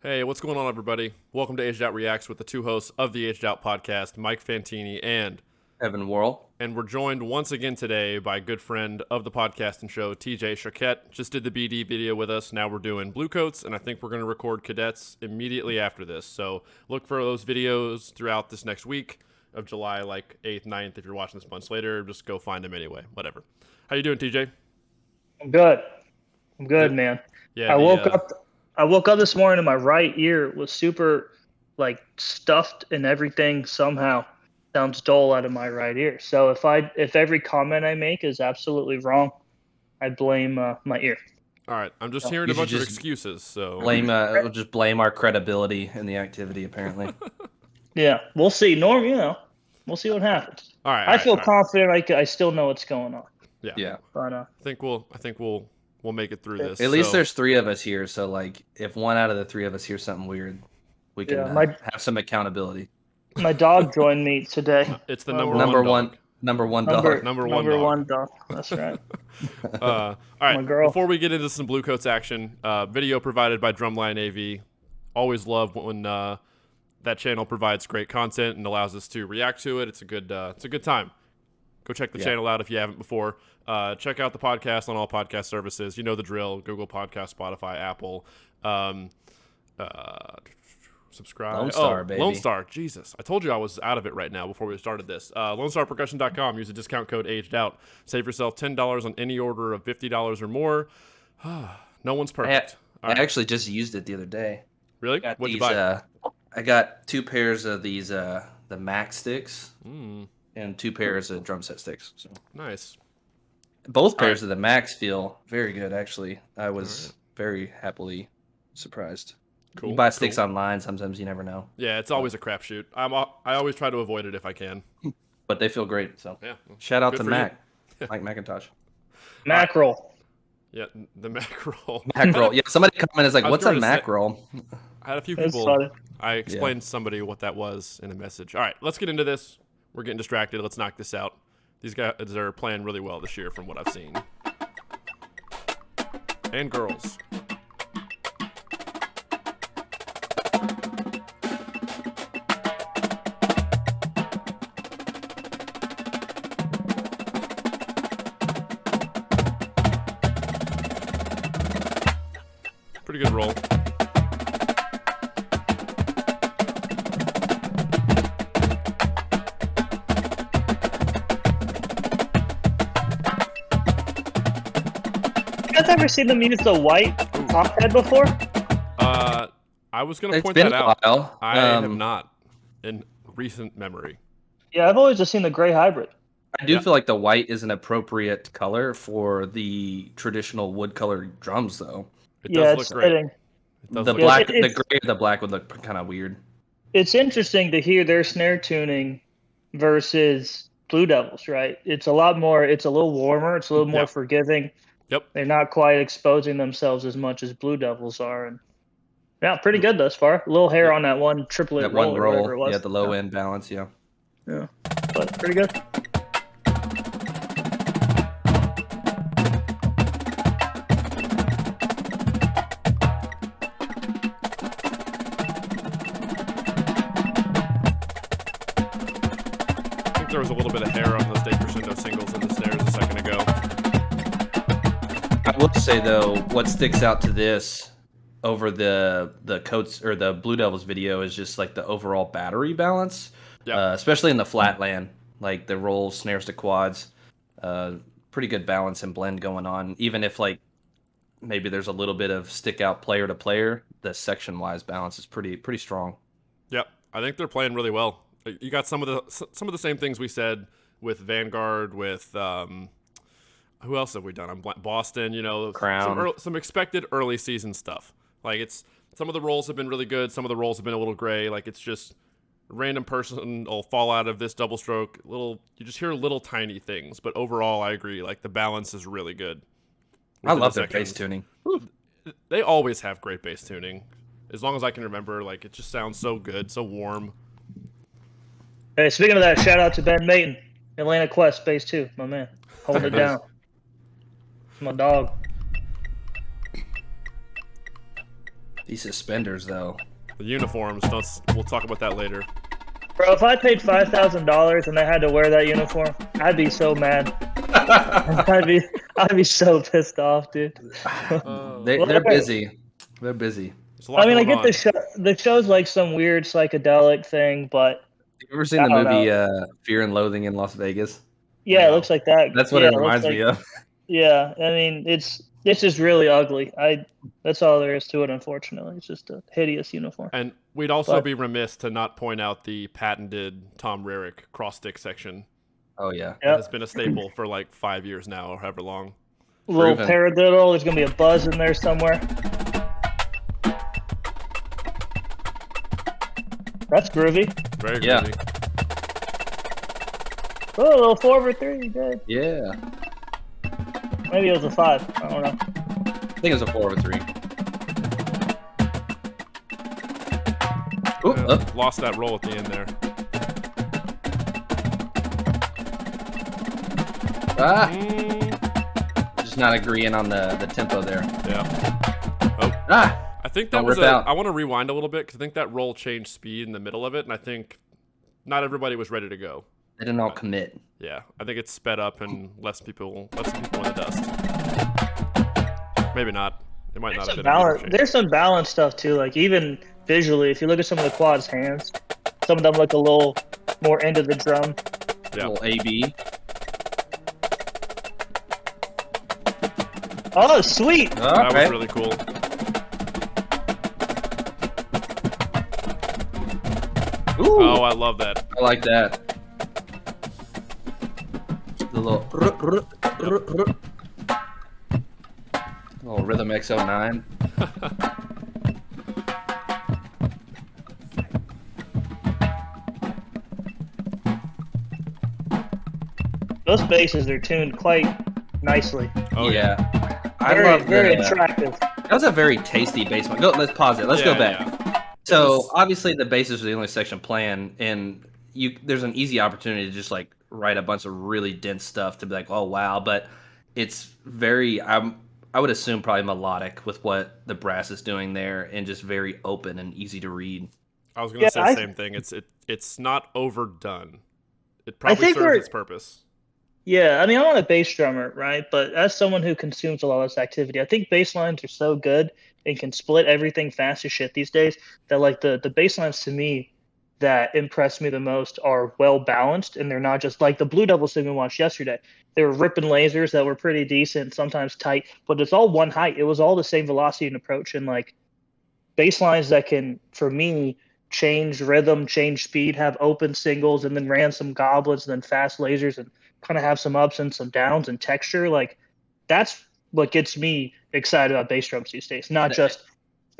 Hey, what's going on, everybody? Welcome to Aged Out Reacts with the two hosts of the Aged Out podcast, Mike Fantini and Evan Worrell. And we're joined once again today by a good friend of the podcast and show, TJ Choquette. Just did the BD video with us. Now we're doing Bluecoats, and I think we're going to record Cadets immediately after this. So look for those videos throughout this next week of July, like 8th, 9th. If you're watching this months later, just go find them anyway. Whatever. How you doing, TJ? I'm good. I'm good, man. Yeah. I woke up this morning and my right ear was super stuffed and everything somehow sounds dull out of my right ear. So if every comment I make is absolutely wrong, I blame my ear. All right. I'm just hearing a bunch of excuses. So we'll just blame our credibility in the activity, apparently. Yeah, we'll see. We'll see what happens. All right. I feel confident. I still know what's going on. Yeah. But I think we'll make it through this. At least there's three of us here, so if one out of the three of us hears something weird, we can have some accountability. My dog joined me today. It's the number one dog. Number one dog. That's right. All right. My girl. Before we get into some Bluecoats action, video provided by Drumline AV. Always love when that channel provides great content and allows us to react to it. It's a good time. Go check the channel out if you haven't before. Check out the podcast on all podcast services. You know the drill: Google Podcast, Spotify, Apple. Subscribe. Lone Star, baby. Lone Star. Jesus. I told you I was out of it right now before we started this. LoneStarPercussion.com. Use the discount code AGEDOUT. Save yourself $10 on any order of $50 or more. No one's perfect. I actually just used it the other day. Really? What'd you buy? I got 2 pairs of these the Mac sticks and 2 pairs of drum set sticks. So nice. Both pairs of the Macs feel very good, actually. I was very happily surprised. Cool. You buy sticks online, sometimes you never know. Yeah, it's always a crapshoot. I always try to avoid it if I can. But they feel great, so yeah. Shout out to Mac, Mike McIntosh. Mackerel. Yeah, the mackerel. Mackerel. Yeah, somebody commented like, "What's a mackerel?" I had a few people. I explained to somebody what that was in a message. All right, let's get into this. We're getting distracted. Let's knock this out. These guys are playing really well this year, from what I've seen. And girls. Pretty good roll. You guys ever seen them use the white top head before? I was going to point that out. I have not in recent memory. Yeah, I've always just seen the gray hybrid. I do feel like the white is an appropriate color for the traditional wood-colored drums, though. It does look great. The black, the gray, the black would look kind of weird. It's interesting to hear their snare tuning versus Blue Devils, right? It's a lot more. It's a little warmer. It's a little more forgiving. Yep. They're not quite exposing themselves as much as Blue Devils are, and yeah, pretty good thus far. A little hair on that one triplet that roll, one roll. or whatever it was. Yeah, the low end balance. Yeah. Yeah, but pretty good. There was a little bit of hair on those decrescendo singles in the snares a second ago. I will say though, what sticks out to this over the Coats or the Blue Devils video is just like the overall battery balance, especially in the flatland, like the rolls, snares to quads, pretty good balance and blend going on. Even if maybe there's a little bit of stick out player to player, the section wise balance is pretty strong. Yep, I think they're playing really well. You got some of the same things we said with Vanguard, with who else have we done? Boston, Crown. Some expected early season stuff. Some of the rolls have been really good. Some of the rolls have been a little gray. It's just a random person will fall out of this double stroke. You just hear little tiny things, but overall, I agree. The balance is really good. I love their bass tuning. They always have great bass tuning. As long as I can remember, it just sounds so good, so warm. Hey, speaking of that, shout out to Ben Mayton, Atlanta Quest, Base 2, my man. Holding it down. My dog. These suspenders, though. The uniforms. We'll talk about that later. Bro, if I paid $5,000 and I had to wear that uniform, I'd be so mad. I'd be so pissed off, dude. They're busy. They're busy. I mean, I get the show's like some weird psychedelic thing, but you ever seen the movie Fear and Loathing in Las Vegas? Yeah, no. It looks like that. That's what it reminds me of. Yeah, I mean, it's just really ugly. That's all there is to it, unfortunately. It's just a hideous uniform. And we'd also be remiss to not point out the patented Tom Rarick cross-stick section. Oh, yeah. That has been a staple for like 5 years now, or however long. A little paradiddle. There's going to be a buzz in there somewhere. That's groovy. Very groovy. Oh, a little 4/3. Good. Yeah. Maybe it was a 5. I don't know. I think it was a 4/3. Lost that roll at the end there. Just not agreeing on the tempo there. Yeah. Oh. I think that was I want to rewind a little bit because I think that roll changed speed in the middle of it, and I think not everybody was ready to go. They didn't all commit. Yeah, I think it's sped up and less people in the dust. Maybe not. It might not have been. There's some balance stuff too. Like even visually, if you look at some of the quad's hands, some of them look a little more into the drum. Yeah. A little AB. Oh, sweet! That was really cool. Ooh. Oh, I love that. I like that. The little Rhythm X09. Those basses are tuned quite nicely. Oh yeah. Very attractive. That was a very tasty bass line. Let's pause it. Let's go back. Yeah. So obviously the basses are the only section playing, and there's an easy opportunity to just like write a bunch of really dense stuff to be like, oh wow, but it's very I would assume probably melodic with what the brass is doing there, and just very open and easy to read. I was gonna say the same thing. It's not overdone. It probably serves its purpose. Yeah, I mean, I'm not a bass drummer, right? But as someone who consumes a lot of this activity, I think bass lines are so good and can split everything fast as shit these days that like the bass lines to me that impress me the most are well balanced, and they're not just like the Blue Devils thing we watched yesterday. They were ripping lasers that were pretty decent, sometimes tight, but it's all one height. It was all the same velocity and approach, and like bass lines that can, for me, change rhythm, change speed, have open singles, and then ran some goblins and then fast lasers and kind of have some ups and some downs and texture. Like that's what gets me excited about bass drums these days. Not just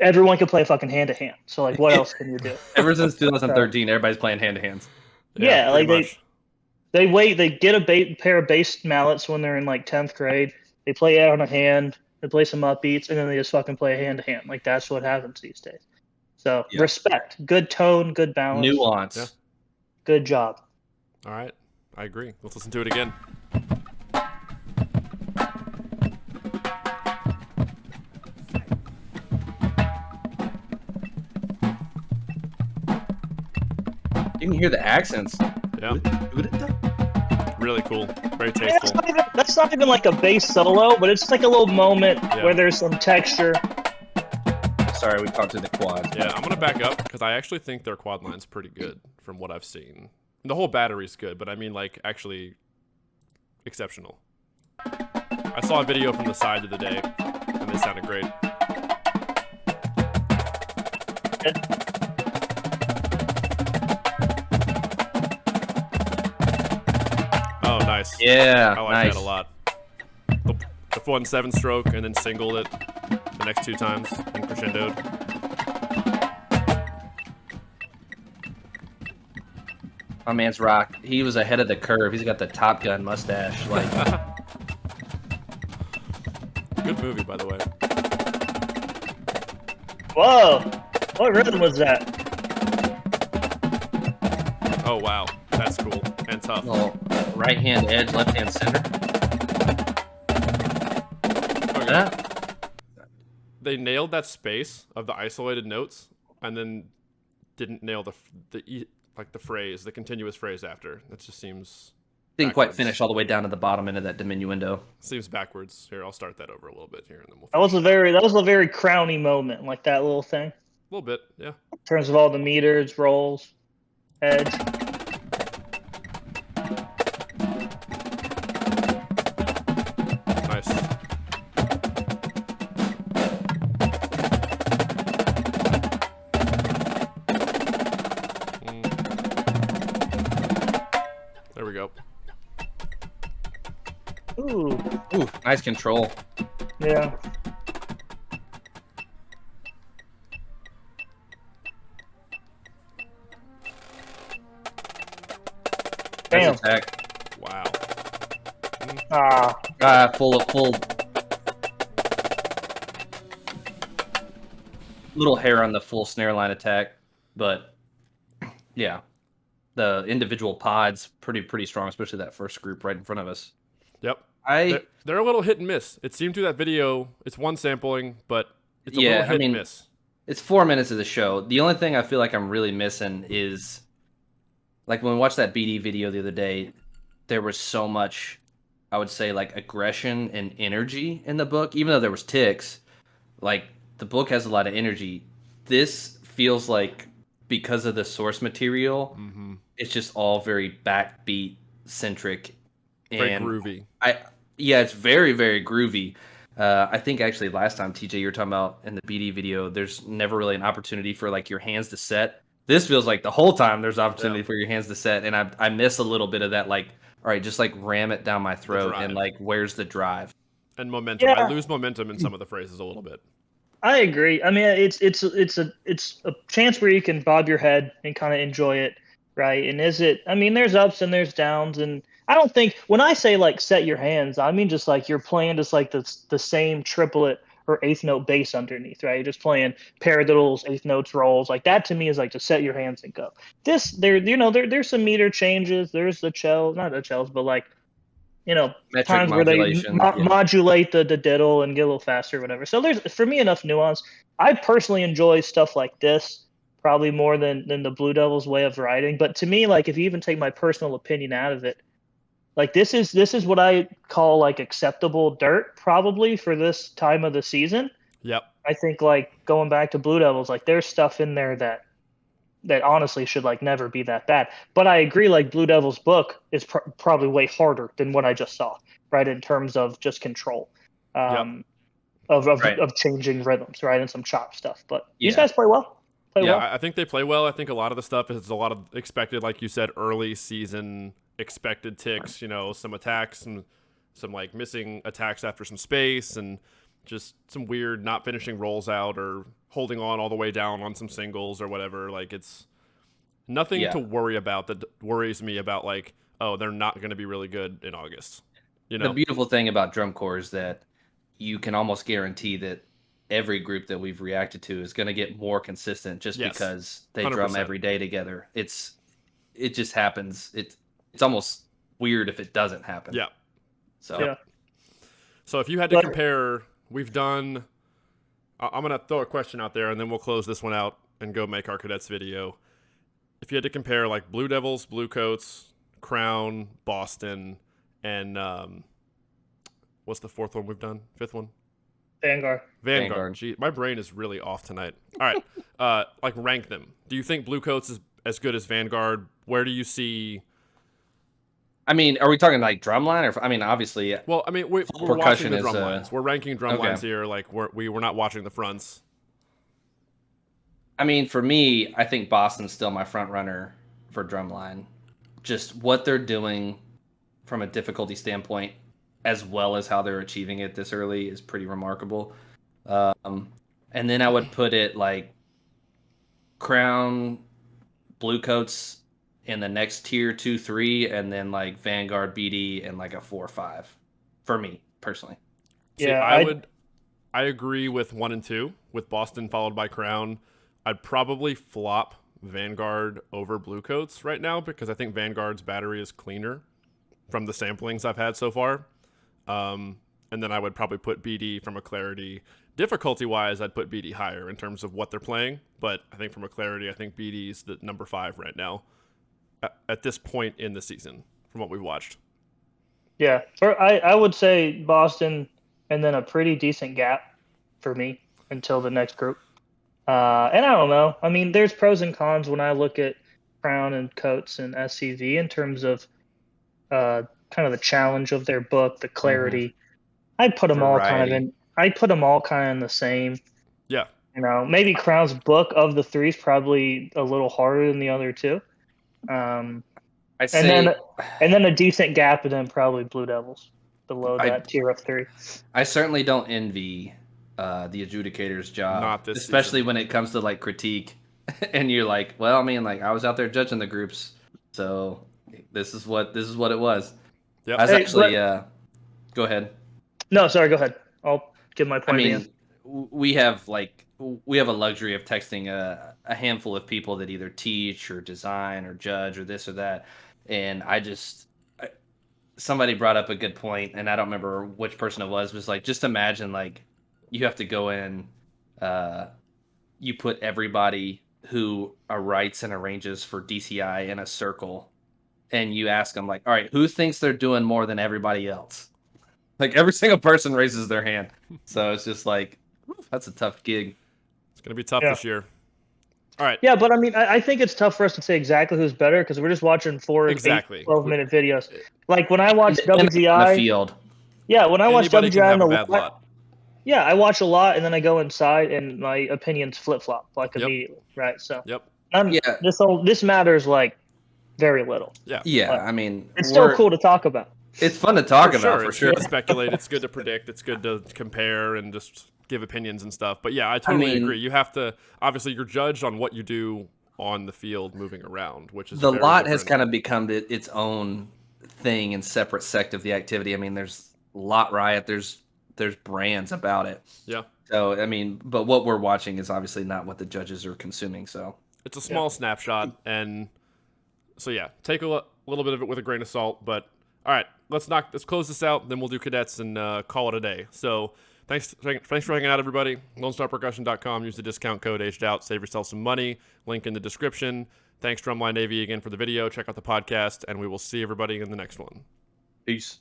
everyone can play fucking hand to hand. So like, what else can you do? Ever since 2013, everybody's playing hand to hands. Yeah, like they get a pair of bass mallets when they're in like 10th grade. They play out on a hand. They play some upbeats, and then they just fucking play hand to hand. Like that's what happens these days. So respect, good tone, good balance, nuance, good job. All right. I agree. Let's listen to it again. You can hear the accents. Yeah. Really cool. Very tasteful. That's not even like a bass solo, but it's just like a little moment where there's some texture. Sorry, we talked to the quad. Yeah, I'm going to back up because I actually think their quad line's pretty good from what I've seen. The whole battery's good, but I mean, like, actually exceptional. I saw a video from the side of the day, and they sounded great. Oh, nice. Yeah, I like that a lot. The 1 7-stroke and then singled it the next 2 times and crescendoed. My man's rock. He was ahead of the curve. He's got the Top Gun mustache. Like, good movie, by the way. Whoa! What rhythm was that? Oh wow, that's cool and tough. Little right hand edge, left hand center. Okay. they nailed that space of the isolated notes, and then didn't nail the phrase, the continuous phrase after. That just seems Didn't quite backwards. finish all the way down to the bottom end of that diminuendo. Seems backwards. Here, I'll start that over a little bit here, and then we'll. That was a very crowny moment, like that little thing. A little bit, yeah. In terms of all the meters, rolls, edge. Nice. There we go. Ooh, Nice control. yeah. Damn. Nice attack. Wow. Full. Little hair on the full snare line attack, but yeah, the individual pods pretty strong, especially that first group right in front of us. Yep. They're a little hit and miss. It seemed through that video, it's one sampling, but it's a little hit and miss. It's 4 minutes of the show. The only thing I feel like I'm really missing is, like, when we watched that BD video the other day, there was so much, I would say, like, aggression and energy in the book. Even though there was ticks, like, the book has a lot of energy. This feels like, because of the source material, it's just all very backbeat centric. Very and groovy. It's very, very groovy. I think actually last time, TJ, you were talking about in the BD video, there's never really an opportunity for like your hands to set. This feels like the whole time there's opportunity for your hands to set, and I miss a little bit of that. Like, all right, just like ram it down my throat, and like, where's the drive? And momentum. I lose momentum in some of the phrases a little bit. I agree. I mean, it's a chance where you can bob your head and kind of enjoy it, right? And I mean, there's ups and there's downs, and I don't think when I say like set your hands, I mean just like you're playing just like the same triplet or eighth note bass underneath, right? You're just playing paradiddles, eighth notes, rolls. Like that to me is like to set your hands and go. There's some meter changes. There's the not the cells, but like, Metric times where they modulation, modulate the diddle and get a little faster or whatever. So there's, for me, enough nuance. I personally enjoy stuff like this probably more than the Blue Devils way of writing. But to me, like if you even take my personal opinion out of it, like this is what I call like acceptable dirt probably for this time of the season. Yep. I think like going back to Blue Devils, like there's stuff in there that honestly should like never be that bad. But I agree, like Blue Devils book is probably way harder than what I just saw, right? In terms of just control, of changing rhythms, right? And some chop stuff. But these guys play well. I think they play well. I think a lot of the stuff is a lot of expected, like you said, early season expected ticks, some attacks and some like missing attacks after some space and just some weird not finishing rolls out or holding on all the way down on some singles or whatever. Like it's nothing to worry about that worries me about like, oh, they're not going to be really good in August. The beautiful thing about drum corps is that you can almost guarantee that every group that we've reacted to is going to get more consistent just because they 100%. Drum every day together. It just happens. It's almost weird if it doesn't happen. Yeah. So if you had to compare, we've done. I'm gonna throw a question out there, and then we'll close this one out and go make our cadets video. If you had to compare like Blue Devils, Bluecoats, Crown, Boston, and what's the fourth one we've done? Fifth one? Vanguard. Gee, my brain is really off tonight. All right. Like rank them. Do you think Bluecoats is as good as Vanguard? Where do you see? I mean, are we talking like drumline or? I mean, obviously. Well, I mean, we're watching the drum lines. We're ranking drum lines here. Like we're not watching the fronts. I mean, for me, I think Boston's still my front runner for drumline. Just what they're doing from a difficulty standpoint, as well as how they're achieving it this early, is pretty remarkable. And then I would put it like Crown, Bluecoats in the next tier 2-3, and then like Vanguard, BD, and like a 4-5 for me personally. I agree with 1 and 2 with Boston followed by Crown. I'd probably flop Vanguard over Bluecoats right now because I think Vanguard's battery is cleaner from the samplings I've had so far. And then I would probably put BD from a clarity Difficulty-wise, I'd put BD higher in terms of what they're playing, but I think from a clarity, I think BD's the number 5 right now at this point in the season from what we've watched. Yeah, I would say Boston, and then a pretty decent gap for me until the next group. And I don't know. I mean, there's pros and cons when I look at Crown and Coates and SCV in terms of kind of the challenge of their book, the clarity. I'd put them all kind of Variety. in. I'd put them all kind of in the same. Yeah. You know, maybe Crown's book of the 3 is probably a little harder than the other 2. I And say, then a decent gap, and then probably Blue Devils below I- that tier of 3. I certainly don't envy the adjudicator's job, Not this especially season. when it comes to like critique, and you're like, well, I mean, like I was out there judging the groups, so this is what it was. Yep. I was Hey, actually, go ahead. No, sorry, go ahead. I'll give my I point of view. mean, we have a luxury of texting a handful of people that either teach or design or judge or this or that, and somebody brought up a good point, and I don't remember which person it was like, just imagine like you have to go in, you put everybody who writes and arranges for DCI in a circle, and you ask them like, all right, who thinks they're doing more than everybody else? Like every single person raises their hand. So it's just like, that's a tough gig. It's going to be tough Yeah. this year. All right. Yeah, but I mean, I think it's tough for us to say exactly who's better because we're just watching 4 Exactly. 12-minute videos. Like when I watch In the WGI, field. yeah, when I watch Anybody can WGI have in a the bad lot. yeah, I watch a lot and then I go inside and my opinions flip flop like Yep. immediately, right? So Yep. Yeah. this matters like very little. Yeah. Yeah, But I mean, it's still cool to talk about. It's fun to talk about for It's sure. good to speculate. It's good to predict. It's good to compare and just give opinions and stuff. But yeah, I totally mean- agree. You have to, obviously, you're judged on what you do on the field moving around, which is The very lot has different. kind of become its own thing and separate sect of the activity. I mean, there's Lot Riot, there's brands about it. Yeah. So I mean, but what we're watching is obviously not what the judges are consuming. So It's a small snapshot, and so yeah, take a little bit of it with a grain of salt. But all right, let's close this out. Then we'll do cadets and call it a day. So thanks for hanging out, everybody. LoneStarPercussion.com. Use the discount code Aged Out. Save yourself some money. Link in the description. Thanks Drumline AV again for the video. Check out the podcast, and we will see everybody in the next one. peace.